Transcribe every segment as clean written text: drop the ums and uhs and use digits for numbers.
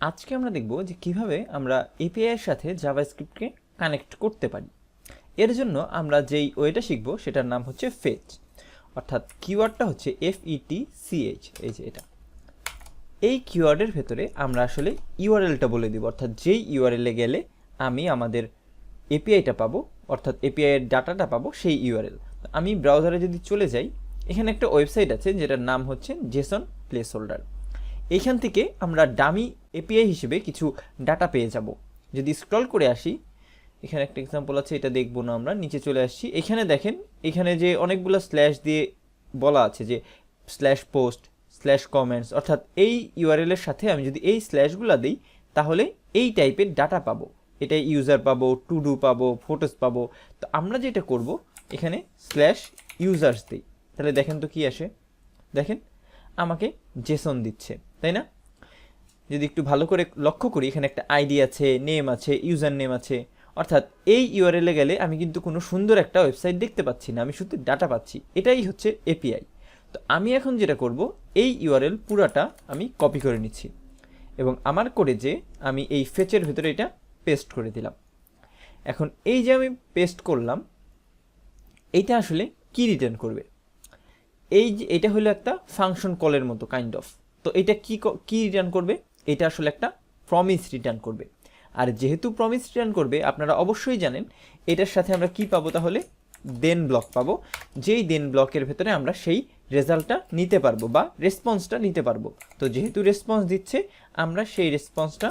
আজকে আমরা দেখব যে কিভাবে আমরা এপিআই এর সাথে জাভাস্ক্রিপ্টকে কানেক্ট করতে পারি। এর জন্য আমরা যেই ওয়েটা শিখব সেটার নাম হচ্ছে ফেচ, অর্থাৎ কিওয়ার্ডটা হচ্ছে FETCH, এই যে এটা। এই কিওয়ার্ডের ভেতরে আমরা আসলে ইউআরএলটা বলে দিব, অর্থাৎ যেই ইউআরএলে গেলে আমি আমাদের এপিআইটা পাবো, অর্থাৎ এপিআই এর ডাটাটা পাবো, সেই ইউআরএল। আমি ব্রাউজারে যদি চলে যাই, এখানে একটা ওয়েবসাইট আছে যেটার নাম হচ্ছে জেসন প্লেস হোল্ডার। এইখান থেকে আমরা ডামি এপিআই হিসেবে কিছু ডাটা পেয়ে যাব। যদি স্ক্রল করে আসি, এখানে একটা এক্সাম্পল আছে, এটা দেখবো না, আমরা নিচে চলে আসছি। এখানে দেখেন, এখানে যে অনেকগুলো স্ল্যাশ দিয়ে বলা আছে যে স্ল্যাশ পোস্ট, স্ল্যাশ কমেন্টস, অর্থাৎ এই ইউআরএল এর সাথে আমি যদি এই স্ল্যাশগুলো দিই তাহলে এই টাইপের ডাটা পাবো। এটা ইউজার পাবো, টু ডু পাবো, ফটোস পাবো। তো আমরা যেটা করব, এখানে স্ল্যাশ ইউজার্স দিই, তাহলে দেখেন তো কি আসে। দেখেন আমাকে জেসন দিচ্ছে, তাই না? যদি একটু ভালো করে লক্ষ্য করি, এখানে একটা আইডি আছে, নেম আছে, ইউজার নেম আছে, অর্থাৎ এই ইউআরএলে গেলে আমি কিন্তু কোনো সুন্দর একটা ওয়েবসাইট দেখতে পাচ্ছি না, আমি শুধু ডাটা পাচ্ছি। এটাই হচ্ছে এপিআই। তো আমি এখন যেটা করব, এই ইউআরএল পুরাটা আমি কপি করে নিচ্ছি এবং আমার করে যে আমি এই ফেচের ভেতরে এটা পেস্ট করে দিলাম। এখন এই যে আমি পেস্ট করলাম, এইটা আসলে কি রিটার্ন করবে? এই যে এটা হলো একটা ফাংশন কলের মতো কাইন্ড অফ। তো এটা কি রিটার্ন করবে? এটা আসলে একটা প্রমিস রিটার্ন করবে। আর যেহেতু প্রমিস রিটার্ন করবে, আপনারা অবশ্যই জানেন এটার সাথে আমরা কি পাবো, তাহলে দেন ব্লক পাবো। যেই দেন ব্লকের ভেতরে আমরা সেই রেজাল্টটা নিতে পারবো বা রেসপন্সটা নিতে পারবো। তো যেহেতু রেসপন্স দিচ্ছে, আমরা সেই রেসপন্সটা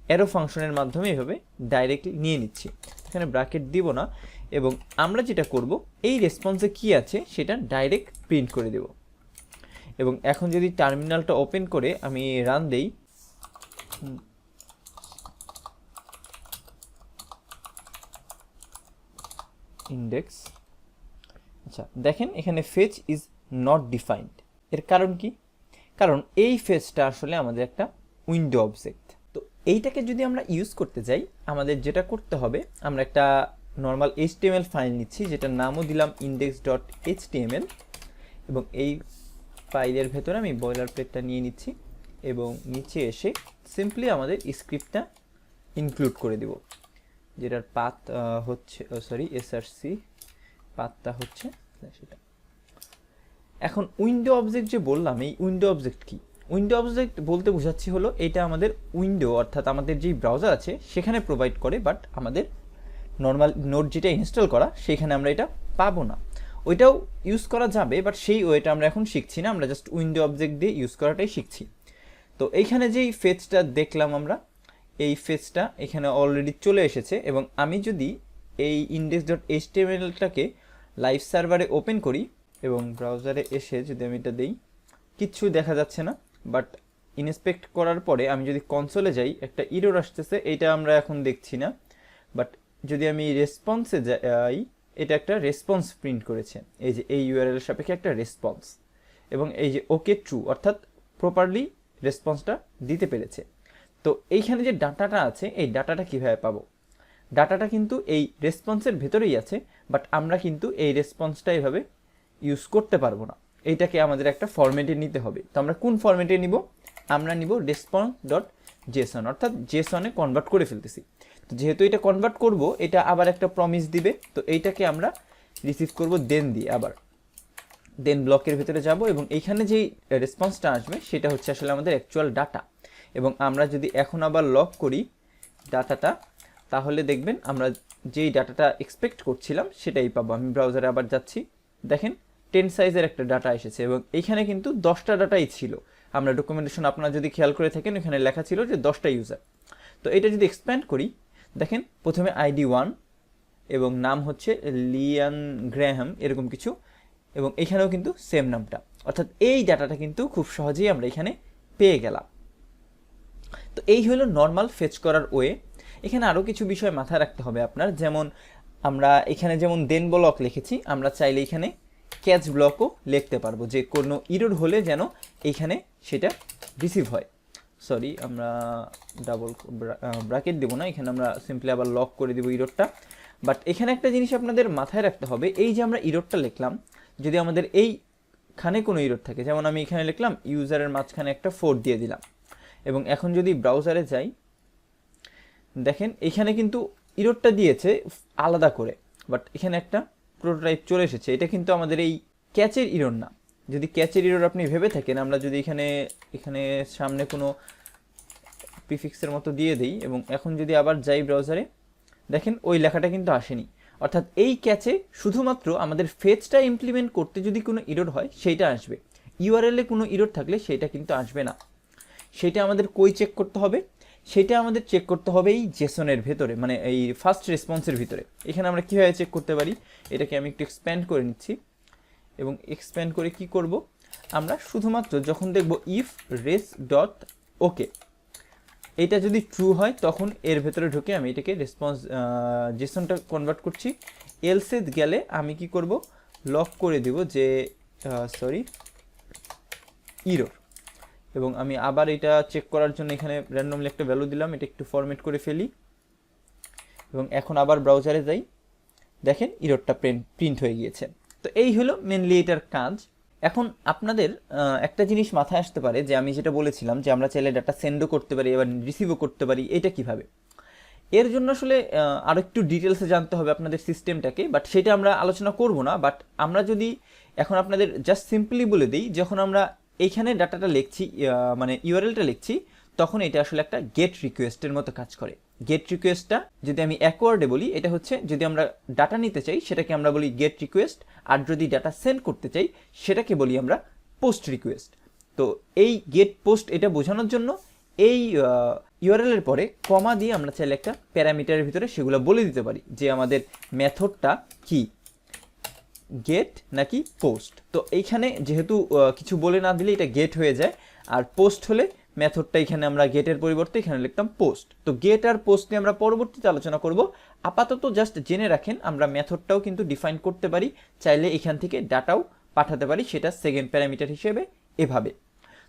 অ্যারো ফাংশনের মাধ্যমে এভাবে ডাইরেক্টলি নিয়ে নিচ্ছি। এখানে ব্র্যাকেট দিব না, এবং আমরা যেটা করব, এই রেসপন্সে কি আছে সেটা ডাইরেক্ট প্রিন্ট করে দেব। এবং এখন যদি টার্মিনালটা ওপেন করে আমি রান দেই, ইন্ডেক্স, আচ্ছা দেখেন এখানে ফেচ ইজ নট ডিফাইন্ড। এর কারণ কি? কারণ এই ফেচটা আসলে আমাদের একটা উইন্ডো অবজেক্ট। তো এইটাকে যদি আমরা ইউজ করতে যাই, আমাদের যেটা করতে হবে, আমরা একটা নর্মাল HTML ফাইল নিচ্ছি, যেটার নামও দিলাম index.html, এবং এই ফাইলের ভেতরে আমি বয়লার প্লেটটা নিয়ে নিচ্ছি এবং নিচে এসে সিম্পলি আমাদের স্ক্রিপ্টটা ইনক্লুড করে দেব, যেটার পাথ হচ্ছে src, পাথটা হচ্ছে সেটা। এখন উইন্ডো অবজেক্ট যে বললাম, এই উইন্ডো অবজেক্ট কি? উইন্ডো অবজেক্ট বলতে বোঝাচ্ছি হলো এটা আমাদের উইন্ডো, অর্থাৎ আমাদের যেই ব্রাউজার আছে সেখানে প্রোভাইড করে, বাট আমাদের নর্মাল নোড যেটা ইনস্টল করা সেখানে আমরা এটা পাবো না। ওইটাও ইউজ করা যাবে, বাট সেই ওয়েটা আমরা এখন শিখছি না, আমরা জাস্ট উইন্ডো অবজেক্ট দিয়ে ইউজ করাটাই শিখছি। তো এইখানে যেই ফেচটা দেখলাম আমরা, এই ফেচটা এখানে অলরেডি চলে এসেছে, এবং আমি যদি এই index.htmlটাকে লাইভ সার্ভারে ওপেন করি এবং ব্রাউজারে এসে যদি আমি এটা দিই, কিচ্ছু দেখা যাচ্ছে না। বাট ইনস্পেক্ট করার পরে আমি যদি কনসোলে যাই, একটা ইরর আসতেছে, এইটা আমরা এখন দেখছি না। বাট যদি আমি রেসপন্সে যাই, এটা একটা রেসপন্স প্রিন্ট করেছে, এই যে এই ইউআরএল সাপেক্ষে একটা রেসপন্স, এবং এই যে ওকে ট্রু, অর্থাৎ প্রপারলি রেসপন্সটা দিতে পেরেছে। তো এইখানে যে ডাটাটা আছে, এই ডাটাটা কিভাবে পাবো? ডাটাটা কিন্তু এই রেসপন্সের ভেতরেই আছে, বাট আমরা কিন্তু এই রেসপন্সটা এভাবে ইউজ করতে পারবো না। এইটাকে আমাদের একটা ফরম্যাটে নিতে হবে। তো আমরা কোন ফরম্যাটে নিব? আমরা নিব response.json, অর্থাৎ জেসনে কনভার্ট করে ফেলতেছি। তো যেহেতু এটা কনভার্ট করব, এটা আবার একটা প্রমিস দিবে, তো এইটাকে আমরা রিসিভ করব দেন দিয়ে, আবার দেন ব্লকের ভেতরে যাব, এবং এইখানে যেই রেসপন্সটা আসবে সেটা হচ্ছে আসলে আমাদের অ্যাকচুয়াল ডাটা। এবং আমরা যদি এখন আবার লক করি ডাটাটা, তাহলে দেখবেন আমরা যেই ডাটাটা এক্সপেক্ট করছিলাম সেটাই পাবো। আমি ব্রাউজারে আবার যাচ্ছি, দেখেন 10 সাইজের একটা ডাটা এসেছে, এবং এইখানে কিন্তু 10টা ডাটাই ছিল। আমরা ডকুমেন্টেশন আপনারা যদি খেয়াল করে থাকেন, এখানে লেখা ছিল যে 10টা ইউজার। তো এটা যদি এক্সপ্যান্ড করি, দেখেন প্রথমে ID 1 এবং নাম হচ্ছে লিয়ান গ্র্যাহাম, এরকম কিছু, এবং এখানেও কিন্তু সেম নামটা, অর্থাৎ এই ডাটাটা কিন্তু খুব সহজেই আমরা এখানে পেয়ে গেলাম। তো এই হলো নর্মাল ফেচ করার ওয়ে। এখানে আরও কিছু বিষয় মাথায় রাখতে হবে আপনার, যেমন আমরা এখানে যেমন দেন ব্লক লিখেছি, আমরা চাইলে এখানে ক্যাচ ব্লকও লিখতে পারবো, যে কোনো ইরর হলে যেন এইখানে সেটা রিসিভ হয়। সরি, আমরা ডাবল ব্র্যাকেট দেবো না, এখানে আমরা সিম্পলি আবার লক করে দেবো ইররটা। বাট এখানে একটা জিনিস আপনাদের মাথায় রাখতে হবে, এই যে আমরা ইররটা লিখলাম, যদি আমাদের এইখানে কোনো ইরর থাকে, যেমন আমি এখানে লিখলাম ইউজারের মাঝখানে একটা 4 দিয়ে দিলাম, এবং এখন যদি ব্রাউজারে যাই, দেখেন এখানে কিন্তু ইরোরটা দিয়েছে আলাদা করে, বাট এখানে একটা প্রোটোটাইপ চলে এসেছে। এটা কিন্তু আমাদের এই ক্যাচের ইরোর না। যদি ক্যাচের ইরোর আপনি ভেবে থাকেন, আমরা যদি এখানে সামনে কোনো প্রিফিক্সের মতো দিয়ে দিই এবং এখন যদি আবার যাই ব্রাউজারে, দেখেন ওই লেখাটা কিন্তু আসেনি। অর্থাৎ এই ক্যাচে শুধুমাত্র আমাদের ফেচটা ইমপ্লিমেন্ট করতে যদি কোনো ইরোর হয় সেইটা আসবে, ইউআরএল এ কোনো ইরোর থাকলে সেটা কিন্তু আসবে না। সেটা আমাদের কই চেক করতে হবে? সেটা আমাদের চেক করতে হবে এই জেসনের ভেতরে, মানে এই ফার্স্ট রেসপন্সের ভিতরে। এখানে আমরা কীভাবে চেক করতে পারি, এটাকে আমি একটু এক্সপ্যান্ড করে নিচ্ছি এবং এক্সপ্যান্ড করে কি করব, আমরা শুধুমাত্র যখন দেখব ইফ রেস ডট ওকে, এটা যদি ট্রু হয় তখন এর ভেতরে ঢুকে আমি এটাকে রেসপন্স জেসনটা কনভার্ট করছি। এলসে গেলে আমি কি করব, লক করে দিব যে ইরোর, এবং আমি আবার এটা চেক করার জন্য এখানে র্যান্ডমলি একটা ভ্যালু দিলাম, এটা একটু ফরম্যাট করে ফেলি এবং এখন আবার ব্রাউজারে যাই, দেখেন ইরোরটা প্রিন্ট হয়ে গিয়েছে। তো এই হলো মেনলি এটার কাজ। এখন আপনাদের একটা জিনিস মাথায় আসতে পারে যে আমি যেটা বলেছিলাম যে আমরা চাইলে ডাটা সেন্ডও করতে পারি, এবার রিসিভও করতে পারি, এটা কিভাবে? এর জন্য আসলে আরও একটু ডিটেলসে জানতে হবে আপনাদের সিস্টেমটাকে, বাট সেটা আমরা আলোচনা করব না। বাট আমরা যদি এখন আপনাদের জাস্ট সিম্পলি বলে দিই, যখন আমরা এইখানে ডাটাটা লিখছি, মানে ইউআরএলটা লিখছি, তখন এটা আসলে একটা গেট রিকোয়েস্টের মতো কাজ করে। গেট রিকোয়েস্টটা যদি আমি এক ওয়ার্ডে বলি, এটা হচ্ছে যদি আমরা ডাটা নিতে চাই সেটাকে আমরা বলি গেট রিকোয়েস্ট, আর যদি ডাটা সেন্ড করতে চাই সেটাকে বলি আমরা পোস্ট রিকোয়েস্ট। তো এই গেট পোস্ট এটা বোঝানোর জন্য এই ইউআরএল এর পরে কমা দিয়ে আমরা চাইলে একটা প্যারামিটারের ভিতরে সেগুলো বলে দিতে পারি যে আমাদের মেথডটা কি, গেট নাকি পোস্ট। তো এইখানে যেহেতু কিছু বলে না দিলে এটা গেট হয়ে যায়, আর পোস্ট হলে মেথডটা এখানে আমরা গেটের পরিবর্তে এখানে লিখতাম পোস্ট। তো গেট আর পোস্ট নিয়ে আমরা পরবর্তীতে আলোচনা করব। আপাতত জাস্ট জেনে রাখেন আমরা মেথডটাও কিন্তু ডিফাইন করতে পারি, চাইলে এখান থেকে ডাটাও পাঠাতে পারি, সেটা সেকেন্ড প্যারামিটার হিসেবে এভাবে।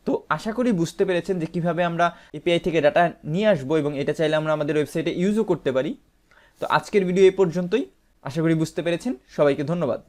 তো আশা করি বুঝতে পেরেছেন যে কিভাবে আমরা এপিআই থেকে ডাটা নিয়ে আসবো এবং এটা চাইলে আমরা আমাদের ওয়েবসাইটে ইউজও করতে পারি। তো আজকের ভিডিও এই পর্যন্তই, আশা করি বুঝতে পেরেছেন। সবাইকে ধন্যবাদ।